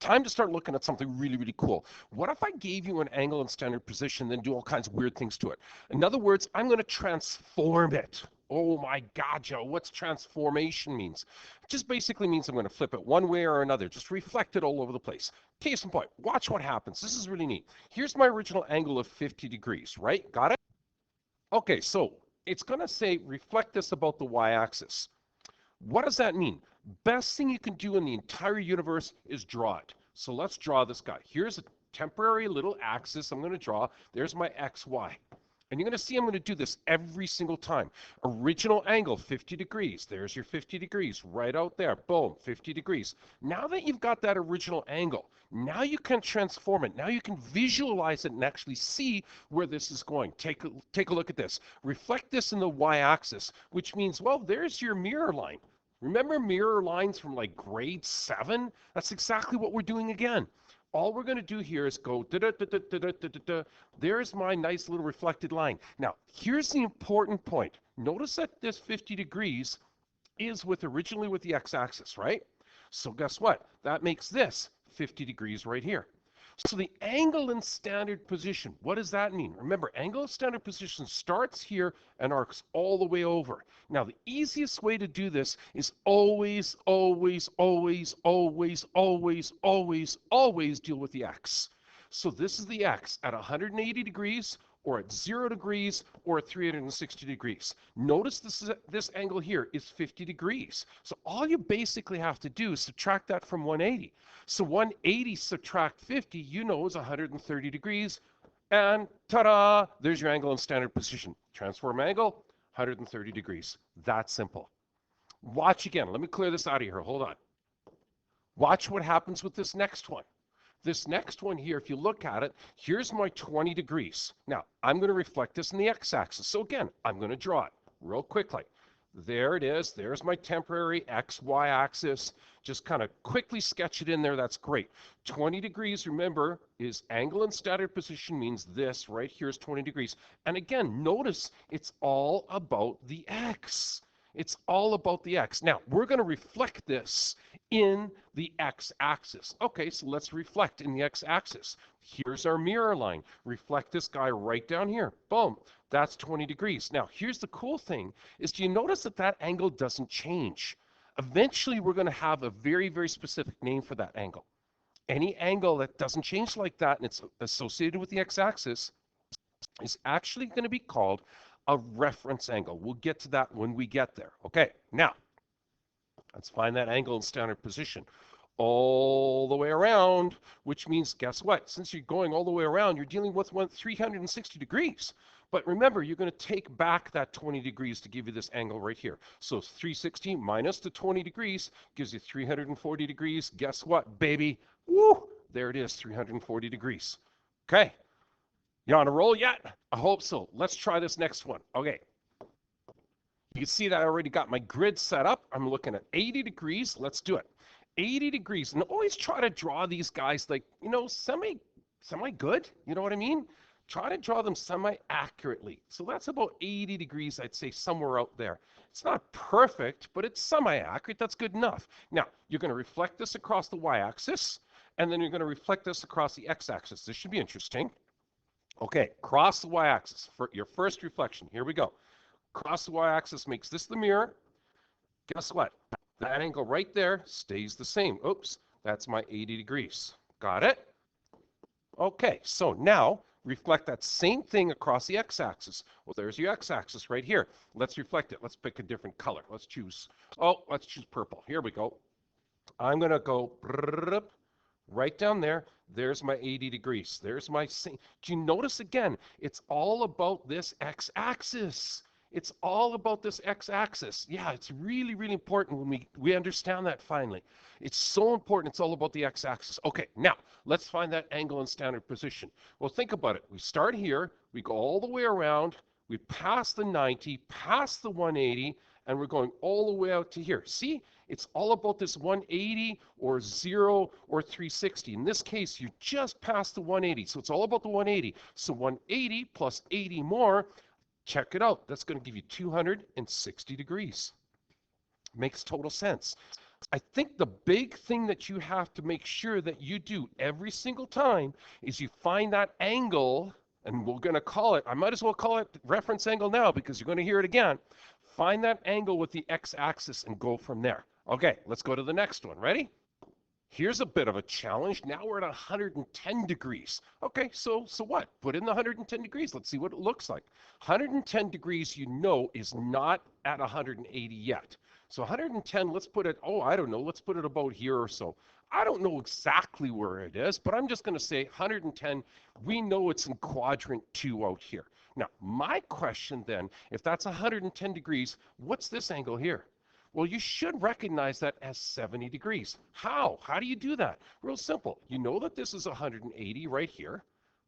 time to start looking at something really, really cool. What if I gave you an angle in standard position, then do all kinds of weird things to it? In other words, I'm going to transform it. Oh my God, Joe, what's transformation means? It just basically means I'm going to flip it one way or another, just reflect it all over the place. Case in point, watch what happens. This is really neat. Here's my original angle of 50 degrees, right? Got it? Okay, so it's going to say reflect this about the y-axis. What does that mean? Best thing you can do in the entire universe is draw it. So let's draw this guy. Here's a temporary little axis I'm going to draw. There's my xy. And you're going to see I'm going to do this every single time. Original angle, 50 degrees. There's your 50 degrees right out there. Boom, 50 degrees. Now that you've got that original angle, now you can transform it. Now you can visualize it and actually see where this is going. Take a look at this. Reflect this in the y-axis, which means, well, there's your mirror line. Remember mirror lines from like grade 7? That's exactly what we're doing again. All we're going to do here is go da-da-da-da-da-da-da-da. There's my nice little reflected line. Now, here's the important point. Notice that this 50 degrees is originally with the x-axis, right? So guess what? That makes this 50 degrees right here. So the angle in standard position, what does that mean? Remember, angle in standard position starts here and arcs all the way over. Now, the easiest way to do this is always, always, always, always, always, always, always deal with the x. So this is the x at 180 degrees, or at 0 degrees, or at 360 degrees. Notice this angle here is 50 degrees. So all you basically have to do is subtract that from 180. So 180 subtract 50, you know, is 130 degrees. And ta-da, there's your angle in standard position. Transform angle, 130 degrees. That simple. Watch again. Let me clear this out of here. Hold on. Watch what happens with this next one. This next one here, if you look at it, here's my 20 degrees. Now, I'm going to reflect this in the x-axis. So again, I'm going to draw it real quickly. There it is. There's my temporary x-y axis. Just kind of quickly sketch it in there. That's great. 20 degrees, remember, is angle in standard position means this right here is 20 degrees. And again, notice it's all about the x. It's all about the x. Now, we're going to reflect this in the x-axis. Okay, so let's reflect in the x-axis. Here's our mirror line. Reflect this guy right down here. Boom. That's 20 degrees. Now, here's the cool thing is, do you notice that that angle doesn't change? Eventually, we're going to have a very, very specific name for that angle. Any angle that doesn't change like that and it's associated with the x-axis is actually going to be called a reference angle. We'll get to that when we get there. Okay, now, let's find that angle in standard position. All the way around, which means, guess what? Since you're going all the way around, you're dealing with 360 degrees. But remember, you're going to take back that 20 degrees to give you this angle right here. So 360 minus the 20 degrees gives you 340 degrees. Guess what, baby? Woo! There it is, 340 degrees. Okay. You on a roll yet? I hope so. Let's try this next one. Okay. You can see that I already got my grid set up. I'm looking at 80 degrees. Let's do it. 80 degrees. And always try to draw these guys like, you know, semi good. You know what I mean? Try to draw them semi-accurately. So that's about 80 degrees, I'd say, somewhere out there. It's not perfect, but it's semi-accurate. That's good enough. Now, you're going to reflect this across the y-axis, and then you're going to reflect this across the x-axis. This should be interesting. Okay, cross the y-axis for your first reflection. Here we go. Cross the y-axis makes this the mirror. Guess what? That angle right there stays the same. Oops, that's my 80 degrees. Got it? Okay, so now reflect that same thing across the x-axis. Well, there's your x-axis right here. Let's reflect it. Let's pick a different color. Let's choose purple. Here we go. I'm going to go right down there. There's my 80 degrees. There's my same. Do you notice again? It's all about this x-axis. It's all about this x-axis. Yeah, it's really, really important when we understand that finally. It's so important. It's all about the x-axis. Okay, now let's find that angle in standard position. Well, think about it. We start here. We go all the way around. We pass the 90, past the 180, and we're going all the way out to here. See, it's all about this 180 or 0 or 360. In this case, you just passed the 180, so it's all about the 180. So 180 plus 80 more, check it out. That's going to give you 260 degrees. Makes total sense. I think the big thing that you have to make sure that you do every single time is you find that angle, and we're going to call it, I might as well call it reference angle now because you're going to hear it again. Find that angle with the x-axis and go from there. Okay, let's go to the next one. Ready? Here's a bit of a challenge. Now we're at 110 degrees. Okay, so what? Put in the 110 degrees. Let's see what it looks like. 110 degrees, you know, is not at 180 yet. So 110, let's put it, oh, I don't know, let's put it about here or so. I don't know exactly where it is, but I'm just going to say 110. We know it's in quadrant 2 out here. Now, my question then, if that's 110 degrees, what's this angle here? Well, you should recognize that as 70 degrees. How? How do you do that? Real simple. You know that this is 180 right here,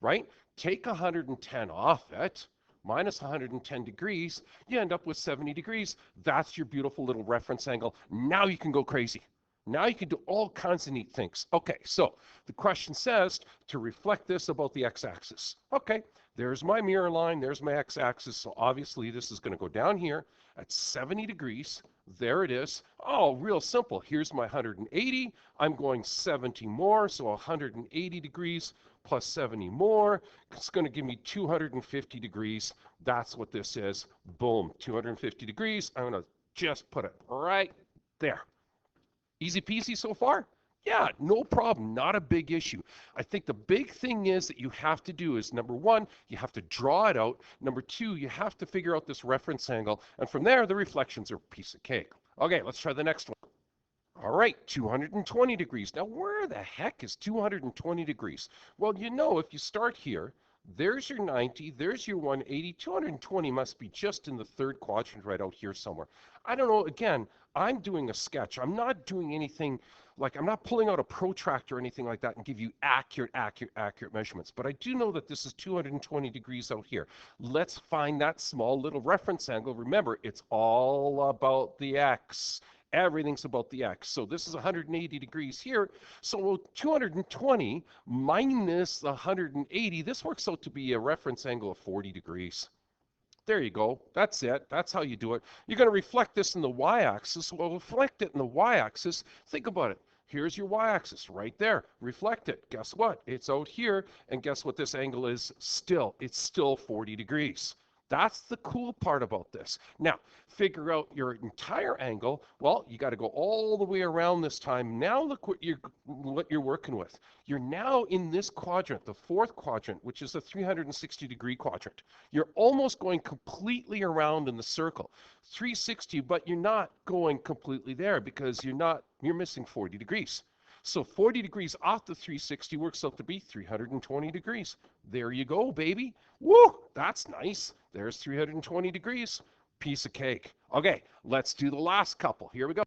right? Take 110 off it, minus 110 degrees, you end up with 70 degrees. That's your beautiful little reference angle. Now you can go crazy. Now you can do all kinds of neat things. Okay, so the question says to reflect this about the x-axis. Okay, there's my mirror line, there's my x-axis, so obviously this is going to go down here at 70 degrees. There it is. Oh, real simple. Here's my 180. I'm going 70 more, so 180 degrees plus 70 more. It's going to give me 250 degrees. That's what this is. Boom, 250 degrees. I'm going to just put it right there. Easy peasy so far? Yeah, no problem. Not a big issue. I think the big thing is that you have to do is, number one, you have to draw it out. Number two, you have to figure out this reference angle. And from there, the reflections are a piece of cake. Okay, let's try the next one. All right, 220 degrees. Now, where the heck is 220 degrees? Well, you know, if you start here, there's your 90, there's your 180, 220 must be just in the third quadrant right out here somewhere. I don't know, again, I'm doing a sketch. I'm not doing anything, like I'm not pulling out a protractor or anything like that and give you accurate measurements. But I do know that this is 220 degrees out here. Let's find that small little reference angle. Remember, it's all about the x. Everything's about the x. So this is 180 degrees here. So 220 minus the 180, this works out to be a reference angle of 40 degrees. There you go. That's it. That's how you do it. You're going to reflect this in the y-axis. Well, reflect it in the y-axis. Think about it. Here's your y-axis right there. Reflect it. Guess what? It's out here. And guess what this angle is still? It's still 40 degrees. That's the cool part about this. Now, figure out your entire angle. Well, you got to go all the way around this time. Now look what you're working with. You're now in this quadrant, the fourth quadrant, which is the 360-degree quadrant. You're almost going completely around in the circle. 360, but you're not going completely there because you're missing 40 degrees. So 40 degrees off the 360 works out to be 320 degrees. There you go, baby. Woo, that's nice. There's 320 degrees. Piece of cake. Okay, let's do the last couple. Here we go.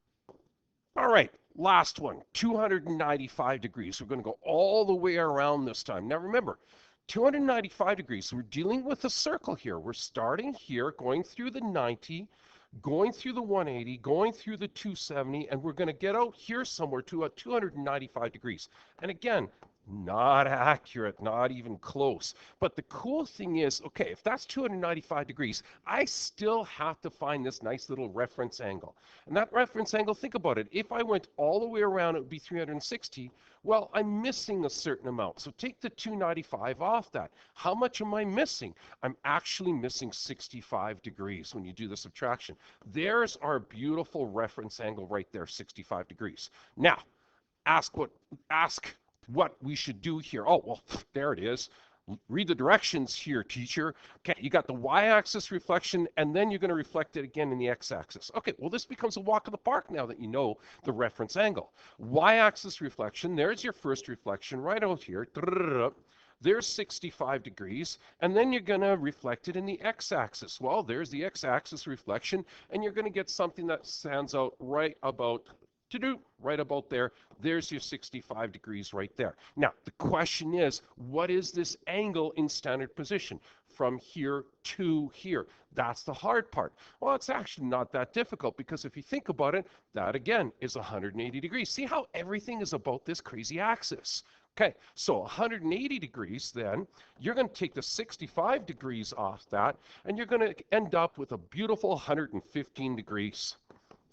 All right, last one, 295 degrees. We're going to go all the way around this time. Now remember, 295 degrees, we're dealing with a circle here. We're starting here, going through the 90, going through the 180, going through the 270, and we're going to get out here somewhere to a 295 degrees. And again, not accurate, not even close. But the cool thing is, okay, if that's 295 degrees, I still have to find this nice little reference angle. And that reference angle, think about it. If I went all the way around, it would be 360. Well, I'm missing a certain amount. So take the 295 off that. How much am I missing? I'm actually missing 65 degrees when you do the subtraction. There's our beautiful reference angle right there, 65 degrees. Now, ask what we should do here. Oh, well, there it is. Read the directions here, teacher. Okay, you got the y-axis reflection, and then you're going to reflect it again in the x-axis. Okay, well, this becomes a walk in the park now that you know the reference angle. Y-axis reflection, there's your first reflection right out here. There's 65 degrees, and then you're going to reflect it in the x-axis. Well, there's the x-axis reflection, and you're going to get something that stands out right about right about there. There's your 65 degrees right there. Now, the question is, what is this angle in standard position from here to here? That's the hard part. Well, it's actually not that difficult because if you think about it, that again is 180 degrees. See how everything is about this crazy axis. Okay, so 180 degrees then, you're going to take the 65 degrees off that, and you're going to end up with a beautiful 115 degrees.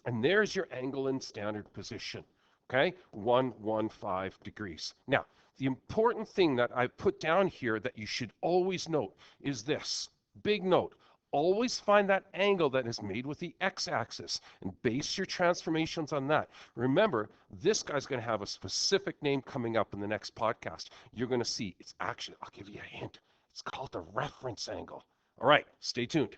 And there's your angle in standard position. Okay, 115 degrees. Now, the important thing that I put down here that you should always note is this. Big note. Always find that angle that is made with the x-axis and base your transformations on that. Remember, this guy's going to have a specific name coming up in the next podcast. You're going to see it's actually, I'll give you a hint. It's called the reference angle. All right, stay tuned.